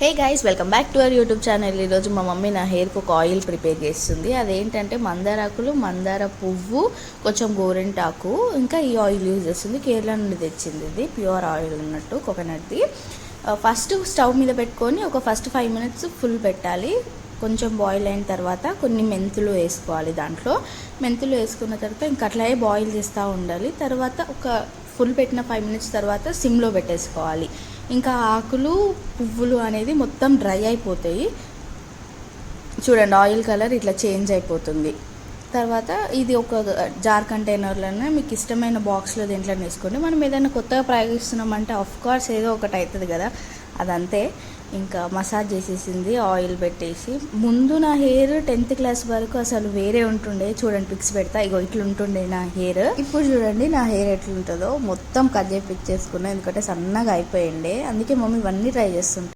Hey guys, welcome back to our YouTube channel. ఈరోజు మా mummy నా హెయిర్కి ఒక ఆయిల్ ప్రిపేర్ చేస్తుంది. అదేంటంటే మందారాకులు, మందార పువ్వు, కొంచెం గోరింటాకు, ఇంకా ఈ ఆయిల్ యూజ్ చేస్తుంది. కేరళ నుండి తెచ్చింది. ఇది ప్యూర్ ఆయిల్ ఉన్నట్టు కోకోనట్ది. ఫస్ట్ స్టవ్ మీద పెట్టుకొని ఒక 5 minutes ఫుల్ పెట్టాలి. కొంచెం బాయిల్ అయిన తర్వాత కొన్ని మెంతులు వేసుకోవాలి. దాంట్లో మెంతులు వేసుకున్న తర్వాత ఇంకా అట్లాగే బాయిల్ చేస్తూ ఉండాలి. తర్వాత ఒక ఫుల్ పెట్టిన 5 minutes తర్వాత సిమ్లో పెట్టేసుకోవాలి. ఇంకా ఆకులు పువ్వులు అనేది మొత్తం డ్రై అయిపోతాయి. చూడండి, ఆయిల్ కలర్ ఇట్లా చేంజ్ అయిపోతుంది. తర్వాత ఇది ఒక జార్ కంటైనర్లోనే మీకు ఇష్టమైన బాక్స్లో దేంట్లో వేసుకోండి. మనం ఏదైనా కొత్తగా ప్రయోగిస్తున్నామంటే ఆఫ్కోర్స్ ఏదో ఒకటి అవుతుంది కదా, అదంతే. ఇంకా మసాజ్ చేసేసింది ఆయిల్ పెట్టేసి. ముందు నా హెయిర్ 10th క్లాస్ వరకు అసలు వేరే ఉంటుండే. చూడండి, పిక్స్ పెడతా. ఇగో ఇట్లా ఉంటుండే నా హెయిర్. ఇప్పుడు చూడండి నా హెయిర్ ఎట్లుంటుందో. మొత్తం కట్ చేపించేసుకున్నా, ఎందుకంటే సన్నగా అయిపోయిండే. అందుకే మమ్మీ ఇవన్నీ ట్రై చేస్తుంటా.